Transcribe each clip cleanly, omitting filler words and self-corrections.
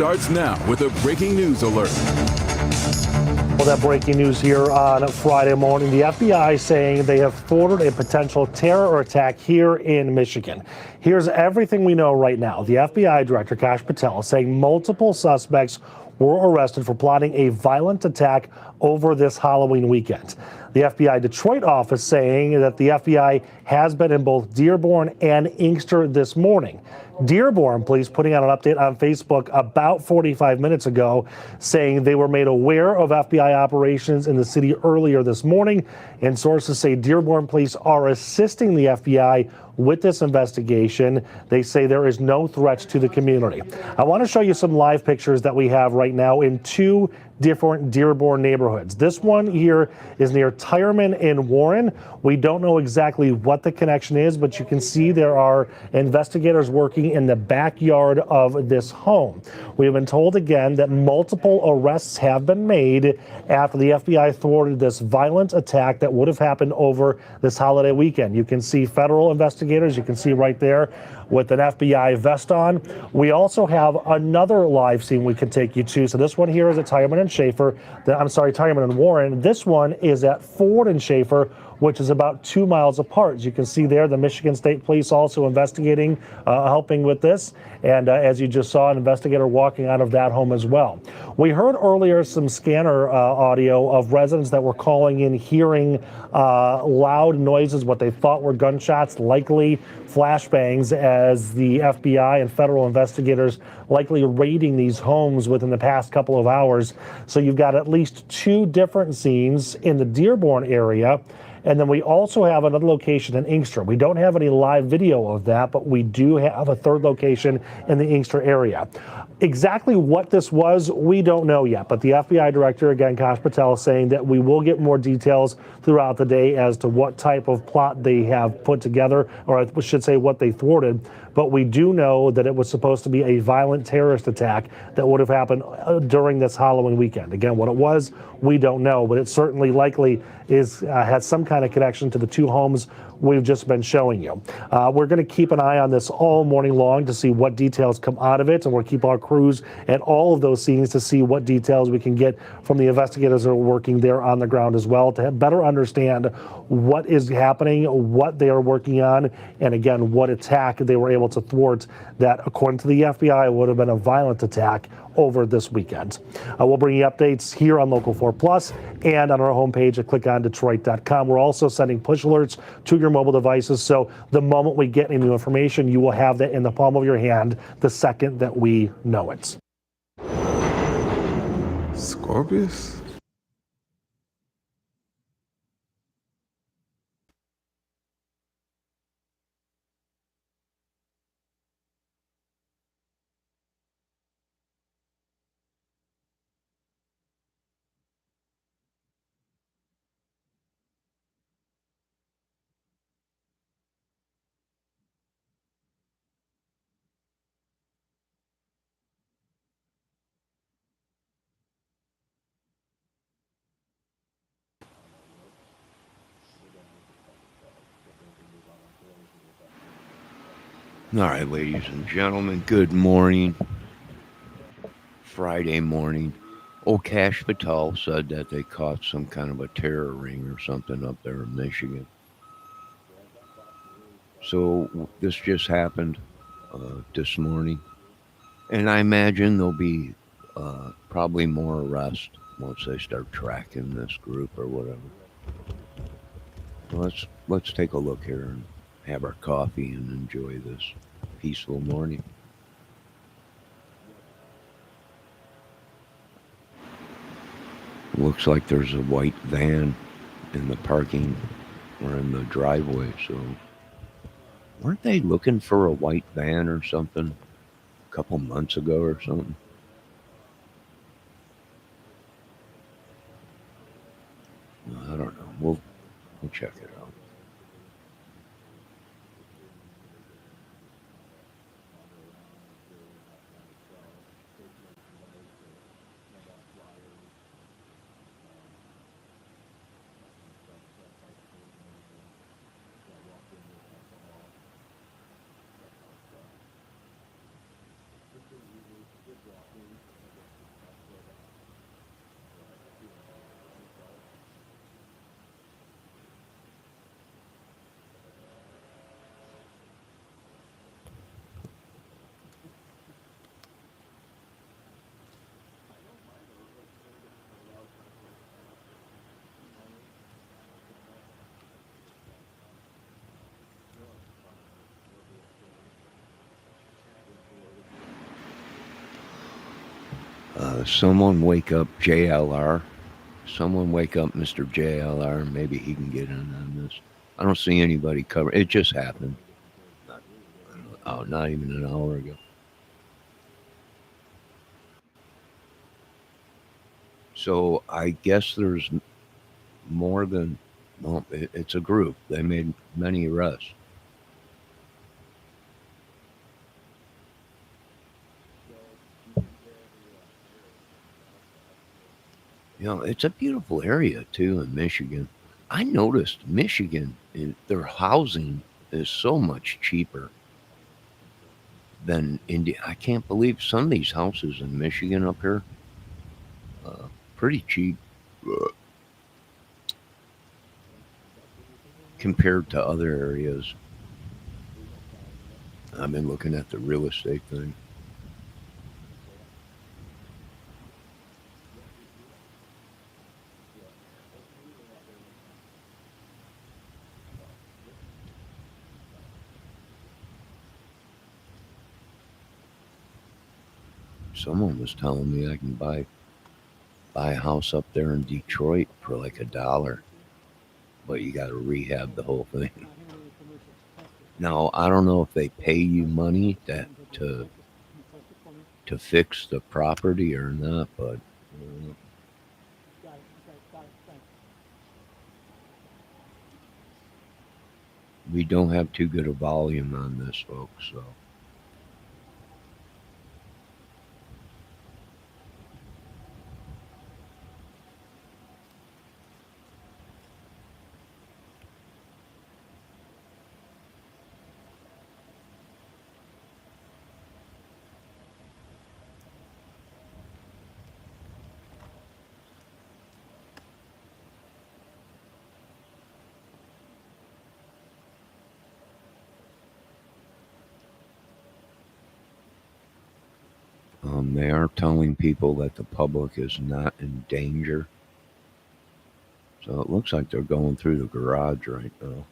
starts now with a breaking news alert. Well, that breaking news here on Friday morning, the FBI saying they have thwarted a potential terror attack here in Michigan. Here's everything we know right now. The FBI Director, Kash Patel, saying multiple suspects were arrested for plotting a violent attack over this Halloween weekend. The FBI Detroit office saying that the FBI has been in both Dearborn and Inkster this morning. Dearborn police putting out an update on Facebook about 45 minutes ago saying they were made aware of FBI operations in the city earlier this morning, and sources say Dearborn police are assisting the FBI with this investigation. They say there is no threat to the community. I want to show you some live pictures that we have right now in two different Dearborn neighborhoods. This one here is near Tireman in Warren. We don't know exactly what the connection is, but you can see there are investigators working in the backyard of this home. We have been told again that multiple arrests have been made after the FBI thwarted this violent attack that would have happened over this holiday weekend. You can see federal investigators, you can see right there with an FBI vest on. We also have another live scene we can take you to. So this one here is at Tireman and Schaefer. Tireman and Warren. This one is at Ford and Schaefer, which is about 2 miles apart. As you can see there, the Michigan State Police also investigating, helping with this. And as you just saw, an investigator walking out of that home as well. We heard earlier some scanner audio of residents that were calling in, hearing loud noises, what they thought were gunshots, likely flashbangs, as the FBI and federal investigators likely raiding these homes within the past couple of hours. So you've got at least two different scenes in the Dearborn area. And then we also have another location in Inkster. We don't have any live video of that, but we do have a third location in the Inkster area. Exactly what this was, we don't know yet. But the FBI director, again, Kash Patel, saying that we will get more details throughout the day as to what type of plot they have put together, or I should say what they thwarted. But we do know that it was supposed to be a violent terrorist attack that would have happened during this Halloween weekend. Again, what it was, we don't know, but it certainly likely has some kind of connection to the two homes we've just been showing you. We're going to keep an eye on this all morning long to see what details come out of it, and we'll keep our crews at all of those scenes to see what details we can get from the investigators that are working there on the ground as well, to better understand what is happening, what they are working on, and again, what attack they were able to thwart that, according to the FBI, would have been a violent attack over this weekend. We'll bring you updates here on Local 4 Plus and on our homepage at clickondetroit.com. We're also sending push alerts to your mobile devices, so the moment we get any new information, you will have that in the palm of your hand the second that we know it. Scorpius? All right, ladies and gentlemen, good morning. Friday morning. Kash Patel said that they caught some kind of a terror ring or something up there in Michigan. So this just happened this morning. And I imagine there'll be probably more arrests once they start tracking this group or whatever. Let's take a look here and have our coffee and enjoy this peaceful morning. Looks like there's a white van in the parking or in the driveway, so weren't they looking for a white van or something a couple months ago or something? I don't know. We'll check it out. Someone wake up JLR. Someone wake up Mr. JLR. Maybe he can get in on this. I don't see anybody cover. It just happened. Not, not even an hour ago. So I guess there's more than. Well, it's a group. They made many arrests. It's a beautiful area too in Michigan. I noticed Michigan, their housing is so much cheaper than India. I can't believe some of these houses in Michigan up here, uh, pretty cheap compared to other areas. I've been looking at the real estate thing. Someone was telling me I can buy a house up there in Detroit for like $1, but you got to rehab the whole thing. Now I don't know if they pay you money to fix the property or not, but we don't have too good a volume on this, folks. So they are telling people that the public is not in danger. So it looks like they're going through the garage right now.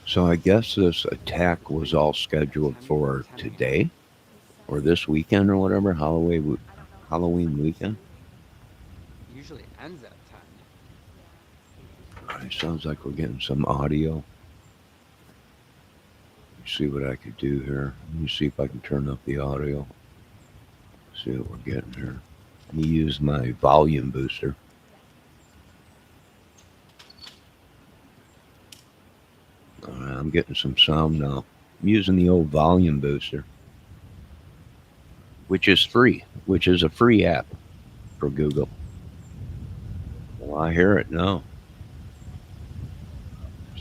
So I guess this attack was all scheduled for today or this weekend or whatever, Halloween weekend. All right, sounds like we're getting some audio. Let me see what I could do here. Let me see if I can turn up the audio. See what we're getting here. Let me use my volume booster. All right, I'm getting some sound now. I'm using the old volume booster, which is free, which is a free app for Google. Well, I hear it now.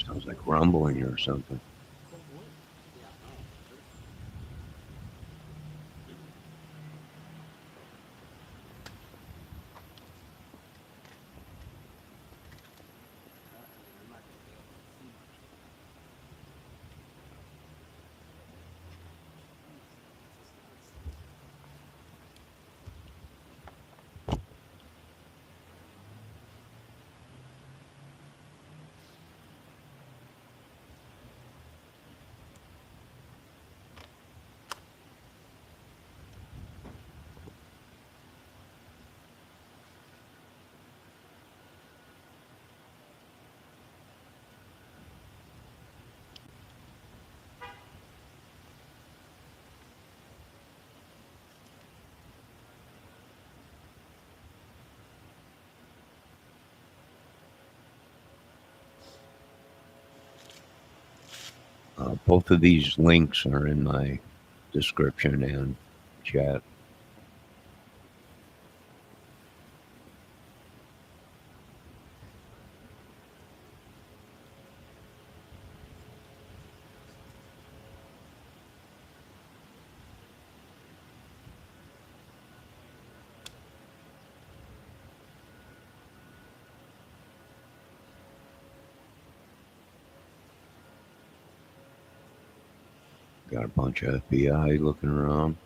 Sounds like rumbling or something. Both of these links are in my description and chat. Got a bunch of FBI looking around.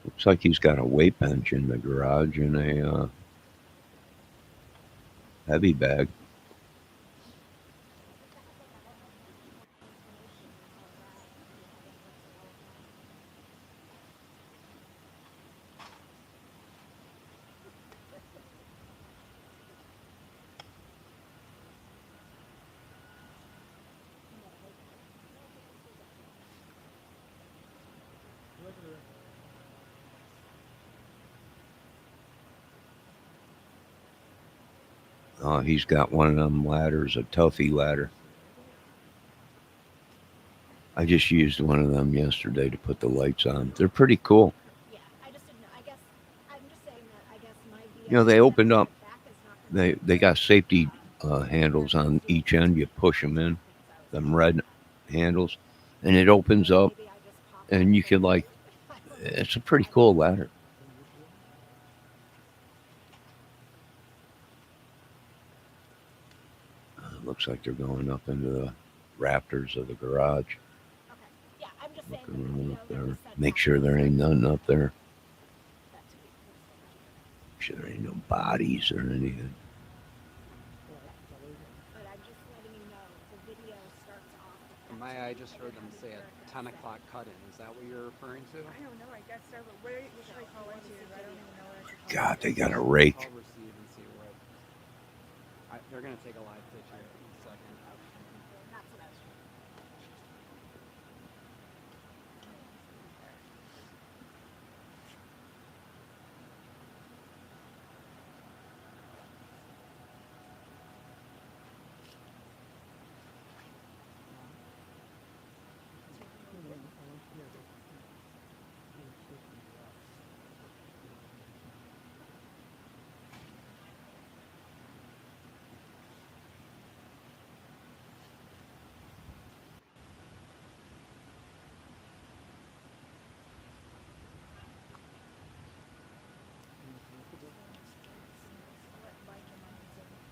Looks like he's got a weight bench in the garage and a heavy bag. He's got one of them ladders, a Tuffy ladder. I just used one of them yesterday to put the lights on. They're pretty cool. Yeah, I just didn't know. I guess I'm just saying that I guess my You know, they VX opened up. back is not gonna They got safety handles on each end. You push them in, them red handles, and it opens up, maybe I just popped and you can like. It's a pretty cool ladder. Looks like they're going up into the rafters of the garage. Okay. Yeah, I'm just saying Looking that, around up they there. just said Make not sure to there ain't nothing up there. that to be Make sure there ain't no bodies or anything. but I'm just letting you know the video starts off with From my I just heard them say a 10 o'clock cut-in. Is that what you're referring to? I don't know. I guess so. But what should I call into? I don't even know what I should call. God, they got a Call rake. receive and see what. They're gonna take a live pitch here in a second. that's what I was trying.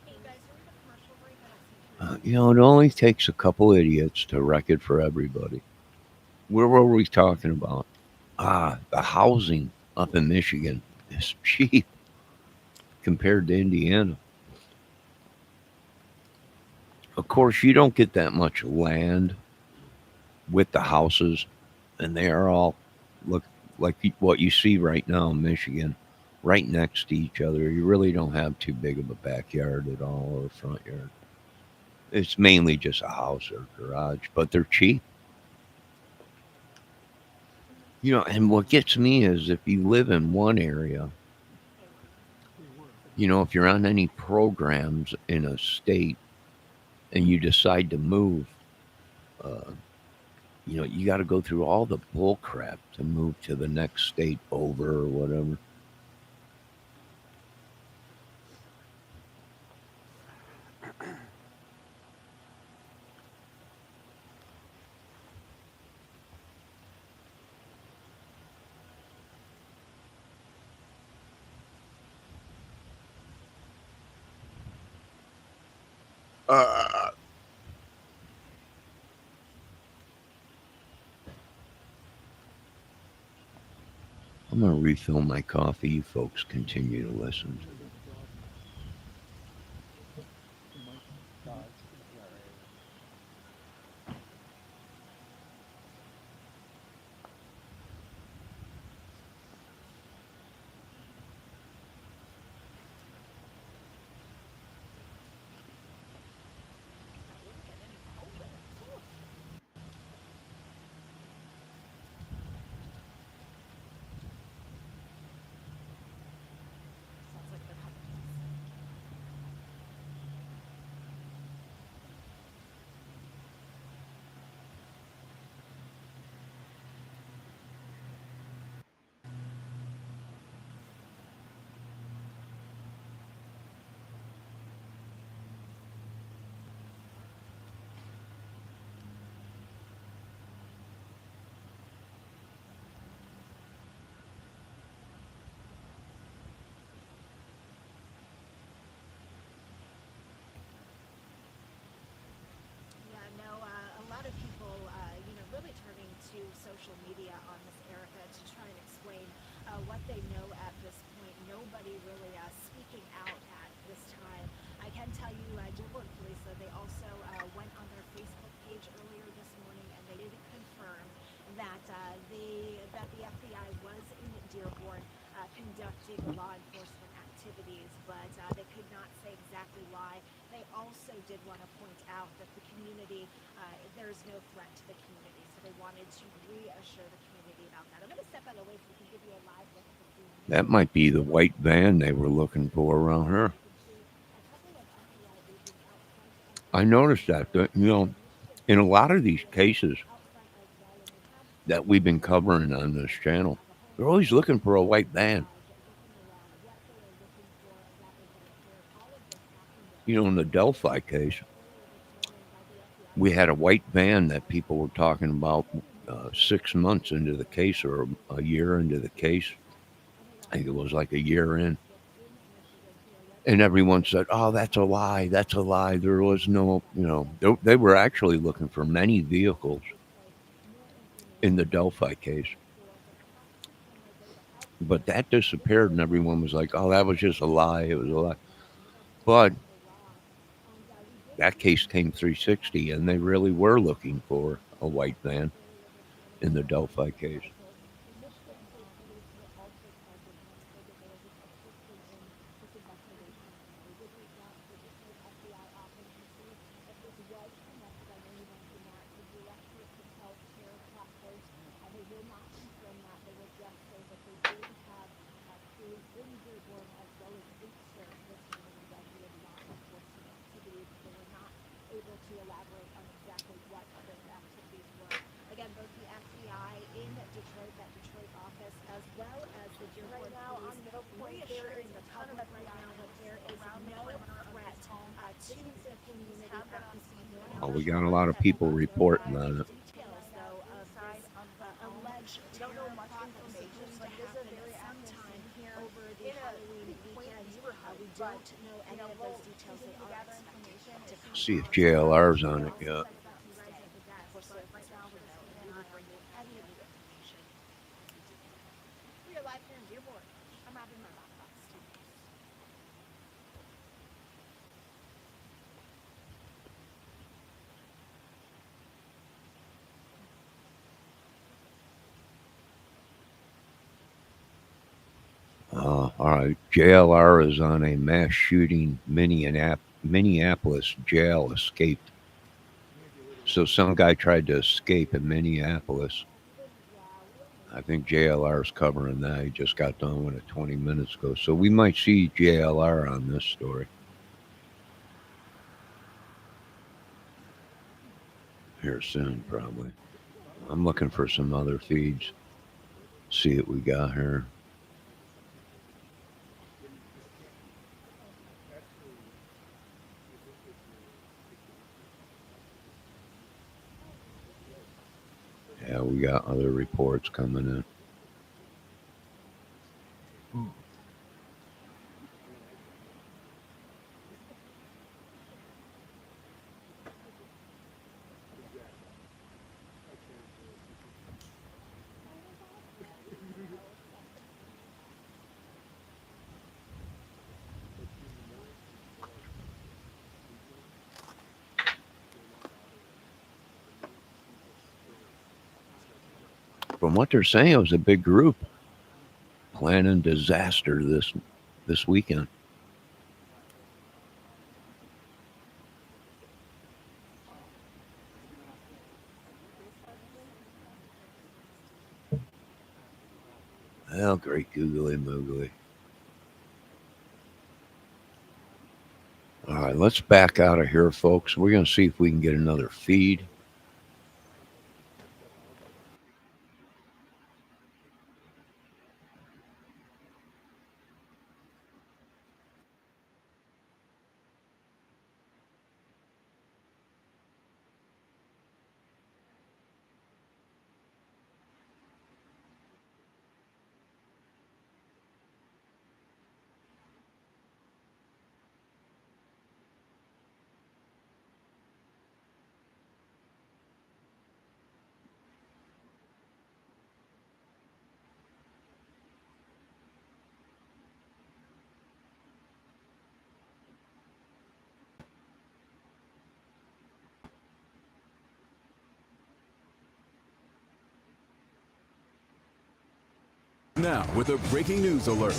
Hey, you guys, during the commercial break, I don't see You know, it only takes a couple idiots to wreck it for everybody. Where were we talking about? The housing up in Michigan is cheap compared to Indiana. Of course, you don't get that much land with the houses, and they are all look like what you see right now in Michigan, right next to each other. You really don't have too big of a backyard at all or a front yard. It's mainly just a house or a garage, but they're cheap. You know, and what gets me is if you live in one area, you know, if you're on any programs in a state and you decide to move, uh, you know, you got to go through all the bull crap to move to the next state over or whatever. Uh, I'm going to refill my coffee. You folks continue to listen. Sounds like the social media on this, Erica, to try and explain what they know at this point. Nobody really speaking out at this time. I can tell you, Dearborn Police, though, they also went on their Facebook page earlier this morning, and they did confirm that the FBI was in Dearborn conducting law enforcement activities, but they could not say exactly why. They also did want to point out that the community, there's no threat to the community, so they wanted to reassure the community about that. I'm going to step out of the way so we can give you a live look at the scene. That might be the white van they were looking for around here. I noticed that, in a lot of these cases that we've been covering on this channel, they're always looking for a white van. In the Delphi case, we had a white van that people were talking about 6 months into the case or a year into the case. I think it was like a year in. And everyone said, oh, that's a lie. That's a lie. There was no, they were actually looking for many vehicles in the Delphi case. But that disappeared, and everyone was like, oh, that was just a lie. It was a lie. But that case came 360, and they really were looking for a white van in the Delphi case. Again, both the FBI in Detroit, that Detroit office, as well as the Dearborn Police, reassuring the public right now that there is no threat to the community at this point. Oh, we got a lot of people reporting on it. Details, though, of this alleged terror plot that was supposed to happen sometime over the Halloween weekend. We don't know any of those details. They are expected to come See if out. JLR's on it yet. We are live here in Dearborn. I'm Robin Murdoch, Fox 2 News. All right. JLR is on a mass shooting. Minneapolis jail escaped. So some guy tried to escape in Minneapolis. I think JLR is covering that. He just got done with it 20 minutes ago. So we might see JLR on this story here soon, probably. I'm looking for some other feeds. See what we got here. Yeah, we got other reports coming in. From what they're saying, it was a big group planning disaster this weekend. Well, great googly moogly. All right, let's back out of here, folks. We're going to see if we can get another feed. Now, with a breaking news alert.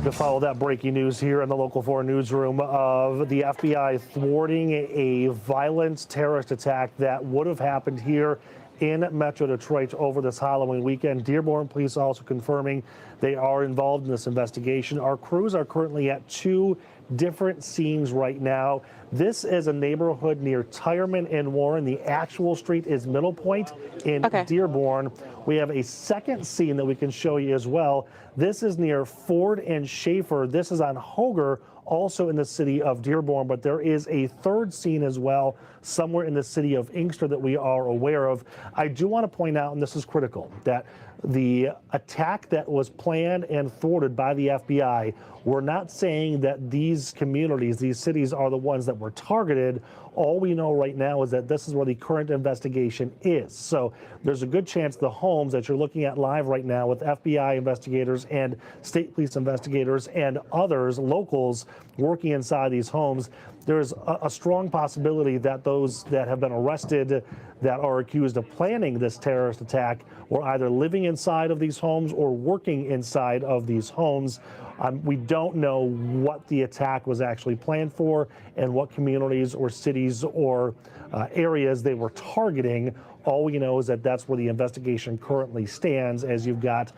To follow that breaking news here in the Local 4 newsroom of the FBI thwarting a violent terrorist attack that would have happened here in Metro Detroit over this Halloween weekend. Dearborn police also confirming they are involved in this investigation. Our crews are currently at two different scenes right now. This is a neighborhood near Tireman and Warren. The actual street is Middle Point in Dearborn. We have a second scene that we can show you as well. This is near Ford and Schaefer. This is on Hoger, also in the city of Dearborn, but there is a third scene as well somewhere in the city of Inkster that we are aware of. I do want to point out, and this is critical, that the attack that was planned and thwarted by the FBI, we're not saying that these communities, these cities are the ones that were targeted. All we know right now is that this is where the current investigation is. So there's a good chance the homes that you're looking at live right now with FBI investigators and state police investigators and others, locals, working inside these homes, there's a strong possibility that those that have been arrested that are accused of planning this terrorist attack were either living inside of these homes or working inside of these homes. We don't know what the attack was actually planned for and what communities or cities or areas they were targeting. All we know is that that's where the investigation currently stands, as you've got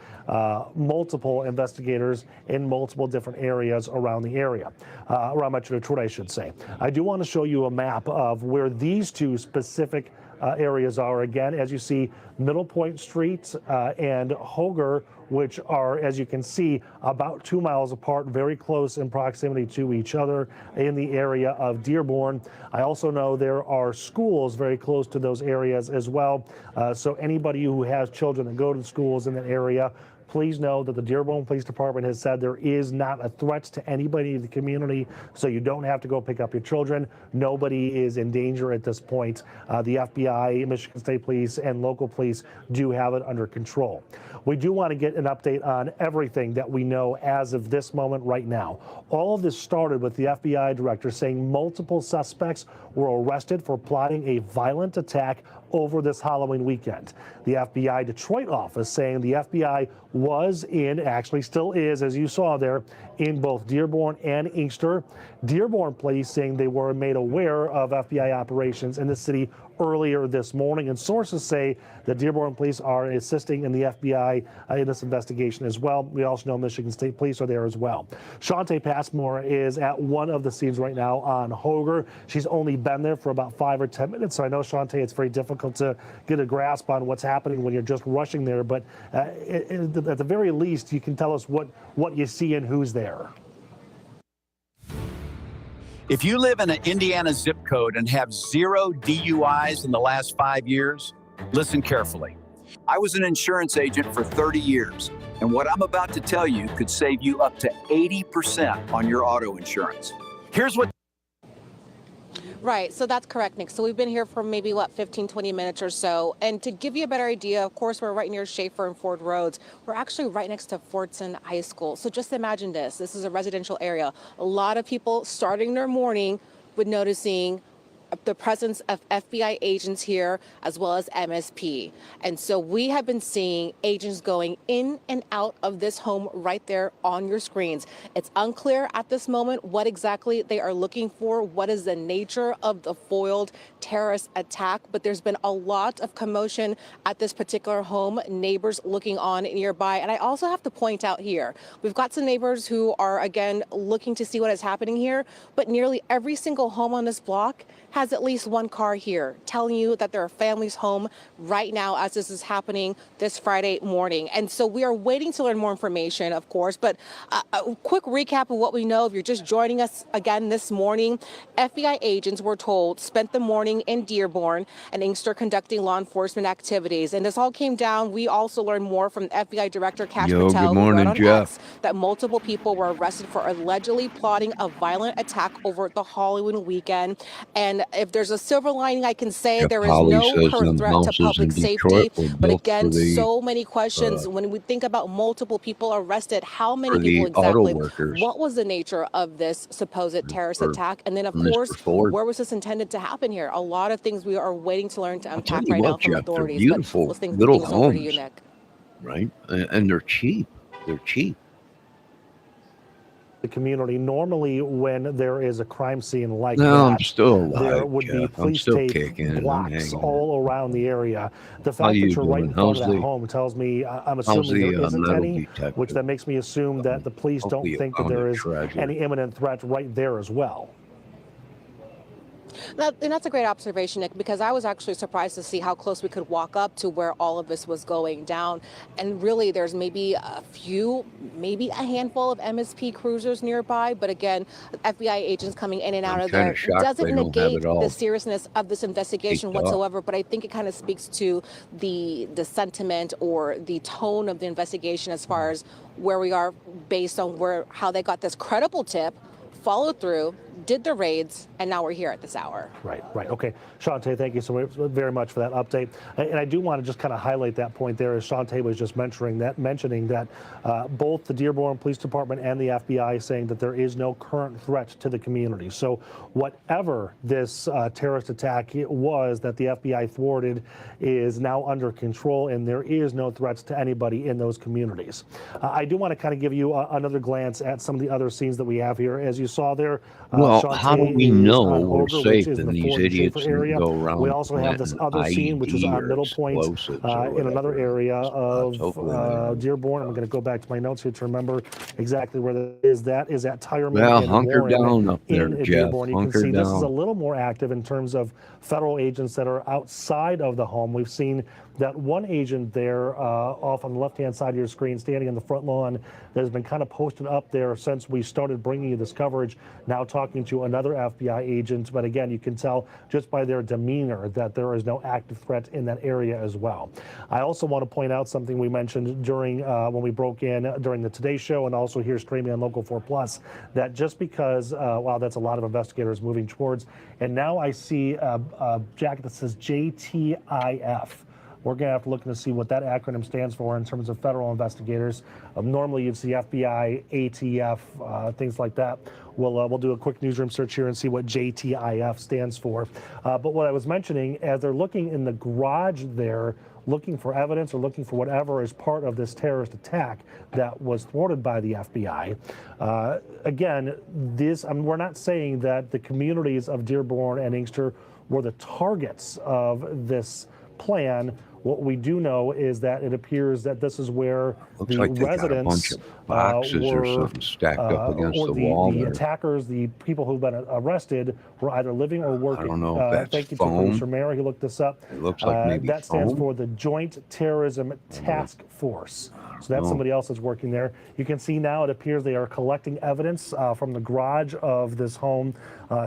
multiple investigators in multiple different areas around the area, around Metro Detroit, I should say. I do want to show you a map of where these two specific areas are. Again, as you see, Middle Point Street and Hoger, which are, as you can see, about 2 miles apart, very close in proximity to each other in the area of Dearborn. I also know there are schools very close to those areas as well. So anybody who has children that go to schools in that area, please know that the Dearborn Police Department has said there is not a threat to anybody in the community, so you don't have to go pick up your children. Nobody is in danger at this point. The FBI, Michigan State Police, and local police do have it under control. We do want to get an update on everything that we know as of this moment right now. All of this started with the FBI director saying multiple suspects were arrested for plotting a violent attack over this Halloween weekend. The FBI Detroit office saying the FBI was in, actually still is, as you saw there, in both Dearborn and Inkster. Dearborn police saying they were made aware of FBI operations in the city earlier this morning, and sources say that Dearborn police are assisting in the FBI in this investigation as well. We also know Michigan State Police are there as well. Shantae Passmore is at one of the scenes right now on Hoger. She's only been there for about 5 or 10 minutes, so I know, Shantae, it's very difficult to get a grasp on what's happening when you're just rushing there, but at the very least, you can tell us what you see and who's there. If you live in an Indiana zip code and have 0 DUIs in the last 5 years, listen carefully. I was an insurance agent for 30 years, and what I'm about to tell you could save you up to 80% on your auto insurance. Here's what. Right, so that's correct, Nick. So we've been here for maybe, 15, 20 minutes or so. And to give you a better idea, of course, we're right near Schaefer and Ford Roads. We're actually right next to Fordson High School. So just imagine this. This is a residential area. A lot of people starting their morning with noticing the presence of FBI agents here, as well as MSP. And so we have been seeing agents going in and out of this home right there on your screens. It's unclear at this moment what exactly they are looking for, what is the nature of the foiled terrorist attack, but there's been a lot of commotion at this particular home, neighbors looking on nearby. And I also have to point out here, we've got some neighbors who are, again, looking to see what is happening here, but nearly every single home on this block has at least one car here, telling you that there are families home right now as this is happening this Friday morning. And so we are waiting to learn more information, of course, but a quick recap of what we know. If you're just joining us again this morning, FBI agents, were told, spent the morning in Dearborn and Inkster conducting law enforcement activities. And this all came down. We also learned more from FBI Director Kash Patel, good morning, who wrote on Jeff. X that multiple people were arrested for allegedly plotting a violent attack over the Halloween weekend. And if there's a silver lining, I can say Jeff there is Hawley no says current them threat to houses in public safety. Detroit were But built again, for the, so many questions. When we think about multiple people arrested, how many for the people auto exactly? workers. What was the nature of this supposed terrorist For attack? And then, of Mr. course, Ford. where was this intended to happen here? A lot of things we are waiting to learn to I'll unpack tell you right now what, from Jeff, they're authorities. beautiful But let's think little things over to you, homes. Nick. right? And they're cheap. They're cheap. The community. Normally, when there is a crime scene like No, I'm that, still there alive, would be Jeff. I'm police still tape kicking. I'm blocks hanging. all around the area. The How fact that you you're right doing? in front How's of that the home tells me, I'm how's assuming there the isn't metal any, detector? which that makes me assume that the police Hopefully don't you think that found a there is treasure. any imminent threat right there as well. And that's a great observation, Nick, because I was actually surprised to see how close we could walk up to where all of this was going down. And really, there's maybe a few, maybe a handful of MSP cruisers nearby. But again, FBI agents coming in and out I'm of kind there of shocked doesn't they don't have negate it all the seriousness of this investigation taped up. whatsoever. But I think it kind of speaks to the sentiment or the tone of the investigation as far as where we are based on how they got this credible tip, followed through, did the raids, and now we're here at this hour. Right. Okay. Shantae, thank you so very much for that update. And I do want to just kind of highlight that point there, as Shantae was just mentioning that both the Dearborn Police Department and the FBI saying that there is no current threat to the community. So whatever this terrorist attack was that the FBI thwarted is now under control, and there is no threats to anybody in those communities. I do want to kind of give you another glance at some of the other scenes that we have here. As you saw there, Well, how do Shantae we is know on we're Hoger, which safe is and the these Ford and Schaefer idiots area. go around We also have this planting other scene, which is IED on or Middle Point explosives or in another whatever area spots. of Hopefully they Dearborn. I'm going to go back to my notes here to remember exactly where that is. That is at Tireman Well, and hunker Warren down up there, in Jeff. Dearborn. You can Hunker see this is a down. little more active in terms of federal agents that are outside of the home. We've seen that one agent there off on the left-hand side of your screen, standing on the front lawn, that has been kind of posted up there since we started bringing you this coverage, now talking to another FBI agent. But again, you can tell just by their demeanor that there is no active threat in that area as well. I also want to point out something we mentioned during when we broke in during the Today Show and also here streaming on Local 4 Plus, that just because, wow, that's a lot of investigators moving towards, and now I see a jacket that says JTIF. We're going to have to look to see what that acronym stands for in terms of federal investigators. Normally, you'd see FBI, ATF, things like that. We'll do a quick newsroom search here and see what JTIF stands for. But what I was mentioning, as they're looking in the garage there, looking for evidence or looking for whatever is part of this terrorist attack that was thwarted by the FBI. Again, we're not saying that the communities of Dearborn and Inkster were the targets of this plan. What we do know is that it appears that this is where Looks the like they got a bunch residents of boxes or something stacked up against or the wall the there. attackers, the people who've been arrested, were either living or working. I don't know if that's thank you to foam. producer Mary who looked this up. It looks like maybe that stands foam. for the Joint Terrorism Task Force. So that's know. somebody else that's working there. You can see now it appears they are collecting evidence from the garage of this home,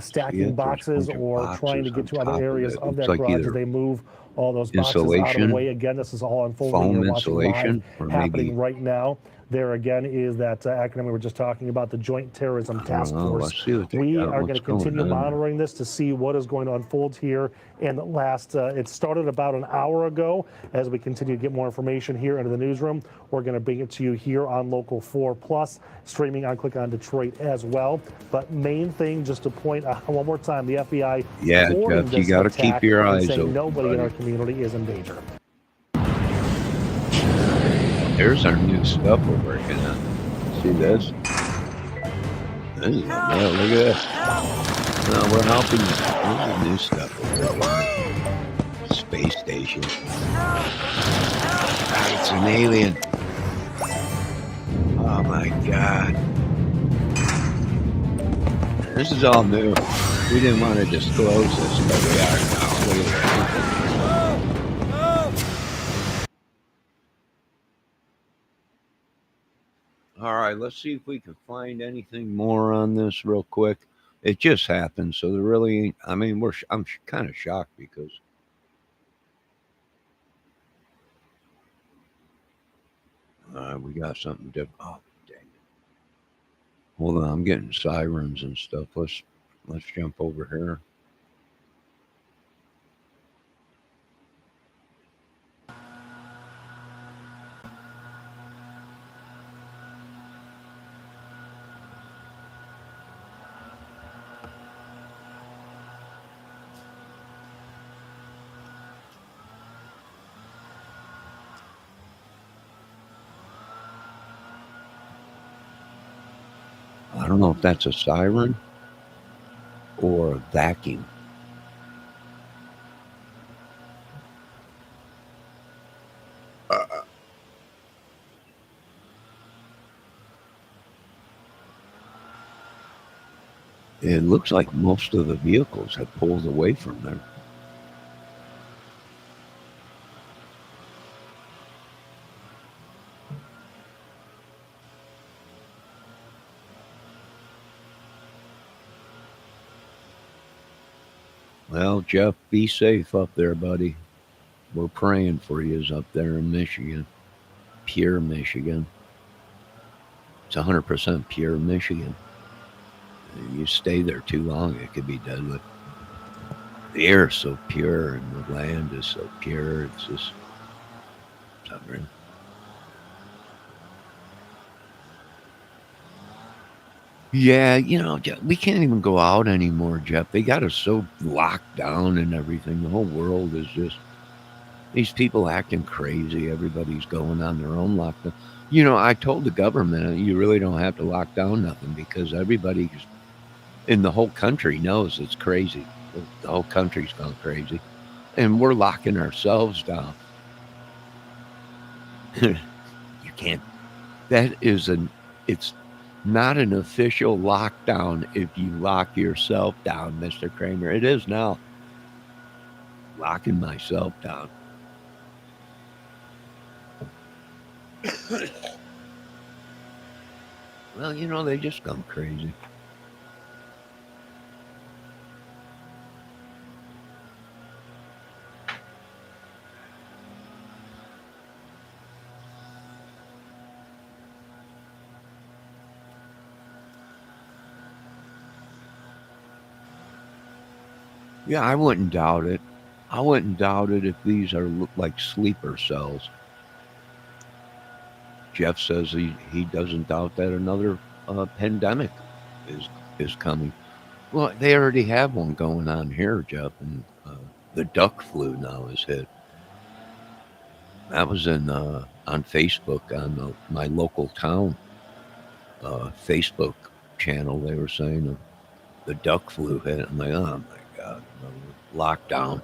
stacking there's a boxes bunch of or trying to boxes get on to other top of areas it. of Looks that like garage either as they move all those boxes out of the insulation, way. Again, this is all unfolding. foam You're watching live, insulation, or happening maybe, right now. There again is that acronym we were just talking about, the Joint Terrorism I don't Task know. Force. Let's see what they We got. are going What's to continue going on. monitoring this to see what is going to unfold here. And it started about an hour ago. As we continue to get more information here into the newsroom, we're going to bring it to you here on Local 4 Plus, streaming on Click on Detroit as well. But main thing, just to point out one more time, the FBI Yeah, thwarting Jeff, you this got to attack keep your and eyes saying open, nobody in our buddy. community is in danger. There's our new stuff we're working on. See this? This is, yeah, look at this. No, we're helping you. This is new stuff we're working on. Space station. Ah, it's an alien. Oh my god. This is all new. We didn't want to disclose this, but we are now. Look at that. All right, let's see if we can find anything more on this real quick. It just happened, so there really ain't. I mean, I'm kind of shocked because we got something different. Oh, dang it! Hold on, I'm getting sirens and stuff. Let's jump over here. I don't know if that's a siren or a vacuum. It looks like most of the vehicles have pulled away from there. Well, Jeff, be safe up there, buddy. We're praying for you up there in Michigan, pure Michigan. It's 100% pure Michigan. You stay there too long, it could be deadly. The air is so pure and the land is so pure. It's just something. Yeah, we can't even go out anymore, Jeff. They got us so locked down and everything. The whole world is just these people acting crazy. Everybody's going on their own lockdown. I told the government, you really don't have to lock down nothing because everybody in the whole country knows it's crazy. The whole country's gone crazy. And we're locking ourselves down. You can't. It's not an official lockdown if you lock yourself down, Mr. Kramer. It is now. Locking myself down. Well, they just gone crazy. Yeah, I wouldn't doubt it. I wouldn't doubt it if these are like sleeper cells. Jeff says he doesn't doubt that another pandemic is coming. Well, they already have one going on here, Jeff, and the duck flu now is hit. That was on Facebook on my local town Facebook channel. They were saying the duck flu hit. I'm like, oh my God, lockdown.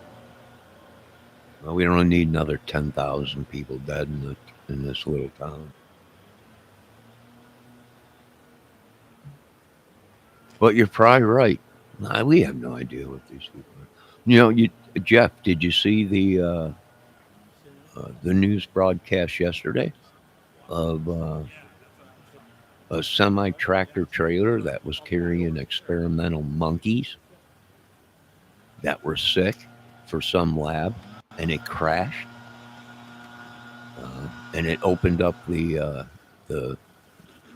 Well, we don't need another 10,000 people dead in this little town. But you're probably right. We have no idea what these people are. Jeff, did you see the news broadcast yesterday of a semi-tractor trailer that was carrying experimental monkeys that were sick for some lab, and it crashed, and it opened up the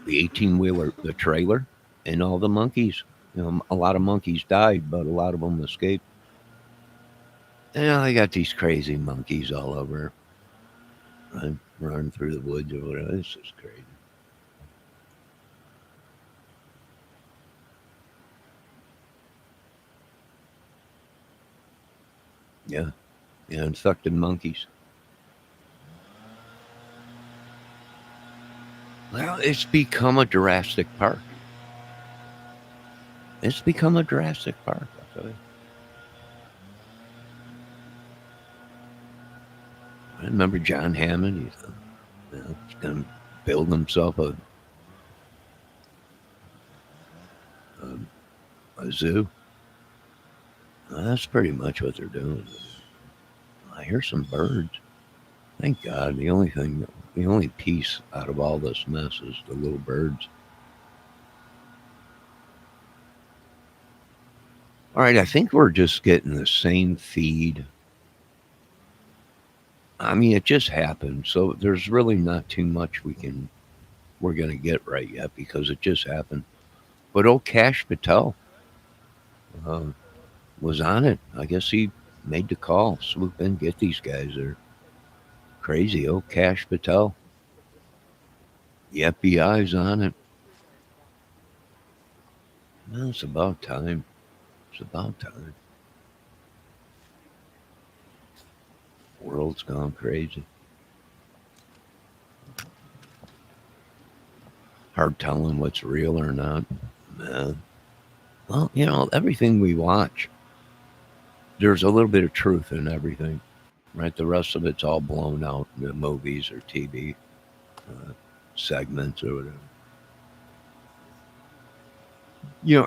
18-wheeler, the trailer, and all the monkeys. A lot of monkeys died, but a lot of them escaped. They got these crazy monkeys all over, running through the woods or whatever. This is crazy. Yeah, infected monkeys. Well, it's become a Jurassic Park. It's become a Jurassic Park, I'll tell you. I remember John Hammond. He's going to build himself a zoo. Well, that's pretty much what they're doing. I hear some birds. Thank God. The only piece out of all this mess is the little birds. All right, I think we're just getting the same feed. I mean, it just happened, so there's really not too much we're going to get right yet because it just happened. But old Cash Patel was on it. I guess he made the call, swoop in, get these guys. They're crazy. Old Cash Patel. The FBI's on it. Well, it's about time. It's about time. World's gone crazy. Hard telling what's real or not. Well, everything we watch, there's a little bit of truth in everything, right? The rest of it's all blown out in the movies or TV segments or whatever.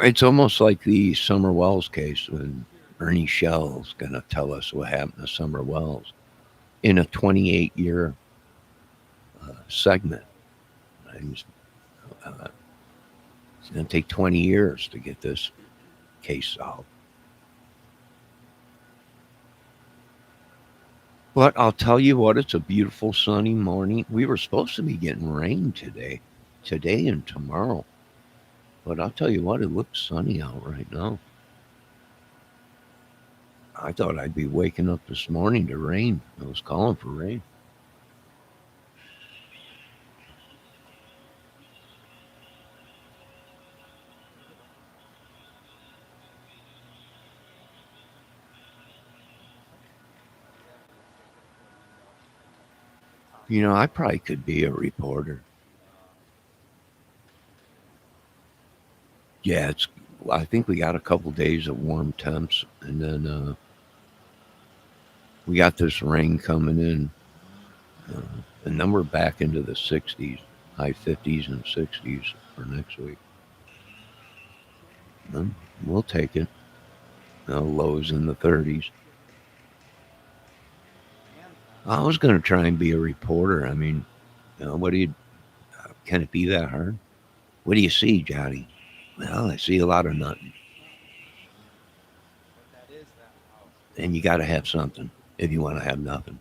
It's almost like the Summer Wells case when Ernie Shell's going to tell us what happened to Summer Wells in a 28-year segment. Right? It's going to take 20 years to get this case solved. But I'll tell you what, it's a beautiful sunny morning. We were supposed to be getting rain today and tomorrow. But I'll tell you what, it looks sunny out right now. I thought I'd be waking up this morning to rain. I was calling for rain. I probably could be a reporter. Yeah, I think we got a couple days of warm temps, and then we got this rain coming in, and then we're back into the 60s, high 50s and 60s for next week. We'll take it. Lows in the 30s. I was going to try and be a reporter. I mean, can it be that hard? What do you see, Johnny? Well, I see a lot of nothing. And you got to have something if you want to have nothing.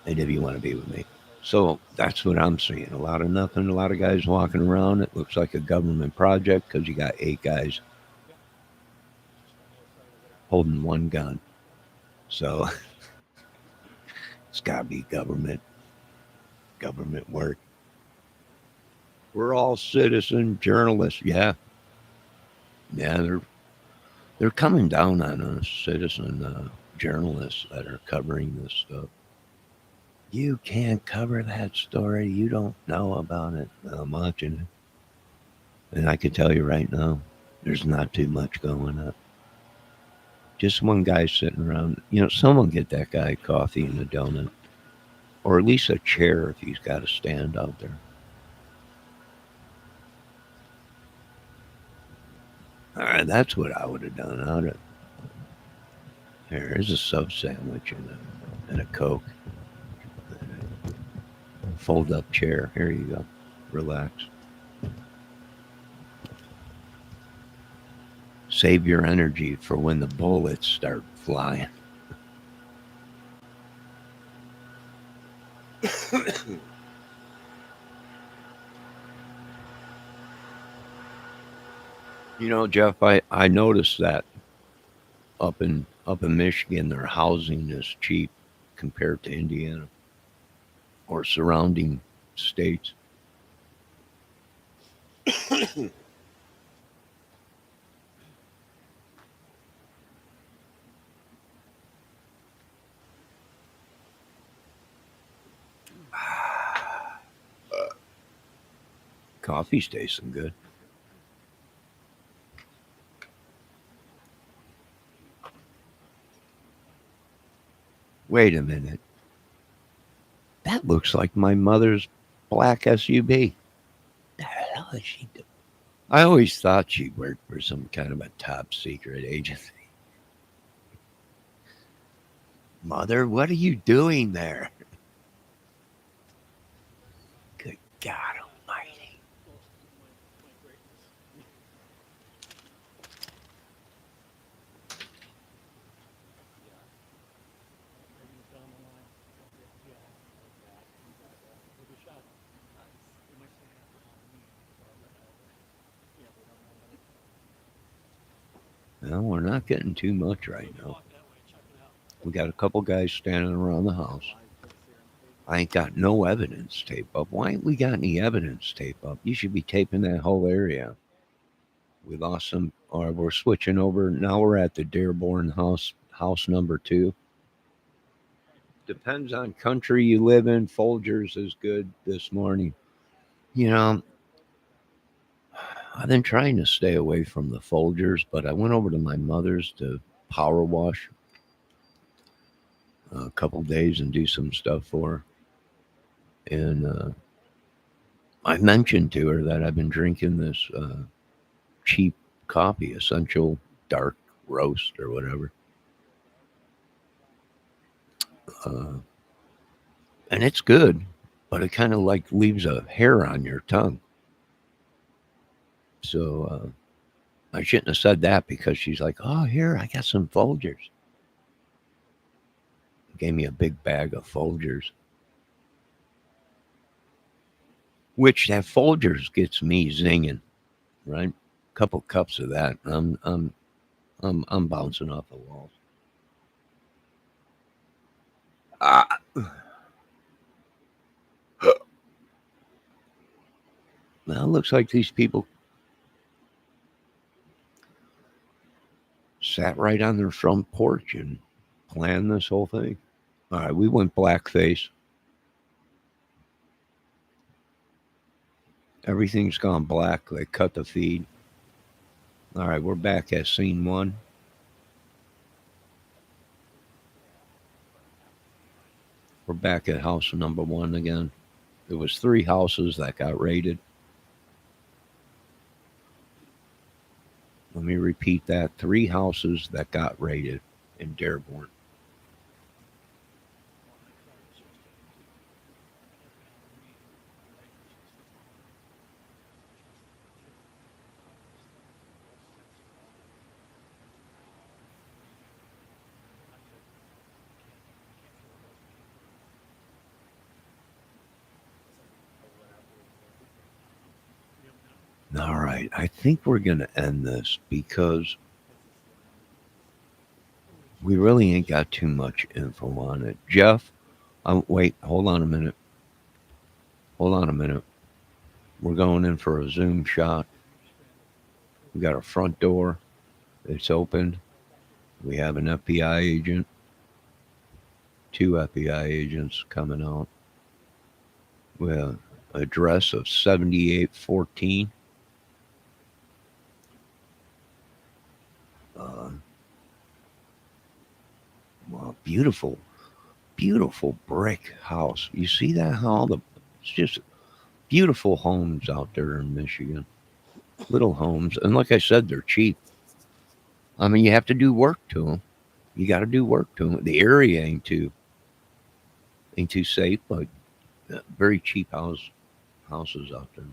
And if you want to be with me. So that's what I'm seeing. A lot of nothing, a lot of guys walking around. It looks like a government project because you got 8 guys holding one gun. So it's got to be government work. We're all citizen journalists. Yeah. Yeah, they're coming down on us, citizen journalists that are covering this stuff. You can't cover that story. You don't know about it. I'm watching it. And I can tell you right now, there's not too much going on. Just one guy sitting around. Someone get that guy coffee and a donut. Or at least a chair if he's got to stand out there. All right, that's what I would have done. Here's a sub sandwich and a Coke. Fold up chair. Here you go. Relax. Save your energy for when the bullets start flying. Jeff, I noticed that up in Michigan, their housing is cheap compared to Indiana or surrounding states. Coffee's tasting good. Wait a minute. That looks like my mother's black SUV. The hell is she doing? I always thought she worked for some kind of a top secret agency. Mother, what are you doing there? Good God Almighty. Well, we're not getting too much right now. We got a couple guys standing around the house. I ain't got no evidence tape up. Why ain't we got any evidence tape up? You should be taping that whole area. We lost some, or we're switching over. Now we're at the Dearborn house number 2. Depends on country you live in. Folgers is good this morning. I've been trying to stay away from the Folgers, but I went over to my mother's to power wash a couple days and do some stuff for her. And I mentioned to her that I've been drinking this cheap coffee, Essential Dark Roast or whatever. And it's good, but it kind of like leaves a hair on your tongue. So I shouldn't have said that because she's like, oh, here, I got some Folgers. Gave me a big bag of Folgers. Which that Folgers gets me zinging, right? A couple cups of that, I'm bouncing off the walls. Now it looks like these people sat right on their front porch and planned this whole thing. All right, we went blackface. Everything's gone black. They cut the feed. All right, we're back at scene one. We're back at house number one again. There was 3 houses that got raided. Let me repeat that. 3 houses that got raided in Dearborn. All right, I think we're going to end this because we really ain't got too much info on it. Jeff, wait, hold on a minute. Hold on a minute. We're going in for a Zoom shot. We got a front door. It's open. We have an FBI agent. 2 FBI agents coming out. With an address of 7814. Wow, beautiful, beautiful brick house. You see that? It's just beautiful homes out there in Michigan. Little homes, and like I said, they're cheap. I mean, you have to do work to them. You got to do work to them. The area ain't too safe, but very cheap houses out there.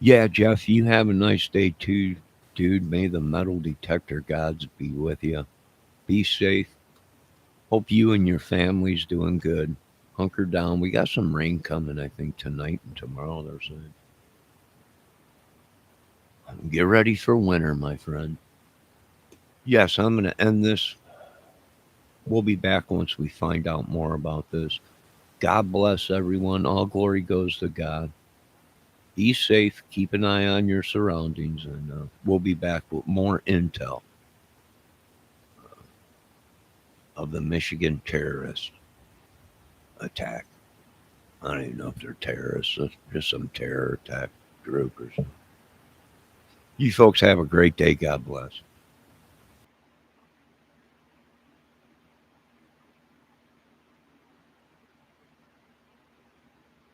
Yeah, Jeff, you have a nice day too, dude. May the metal detector gods be with you. Be safe. Hope you and your family's doing good. Hunker down. We got some rain coming, I think, tonight and tomorrow, they're saying. Get ready for winter, my friend. Yes, I'm going to end this. We'll be back once we find out more about this. God bless everyone. All glory goes to God. Be safe. Keep an eye on your surroundings, and we'll be back with more intel of the Michigan terrorist attack. I don't even know if they're terrorists. It's just some terror attack group or something. You folks have a great day. God bless.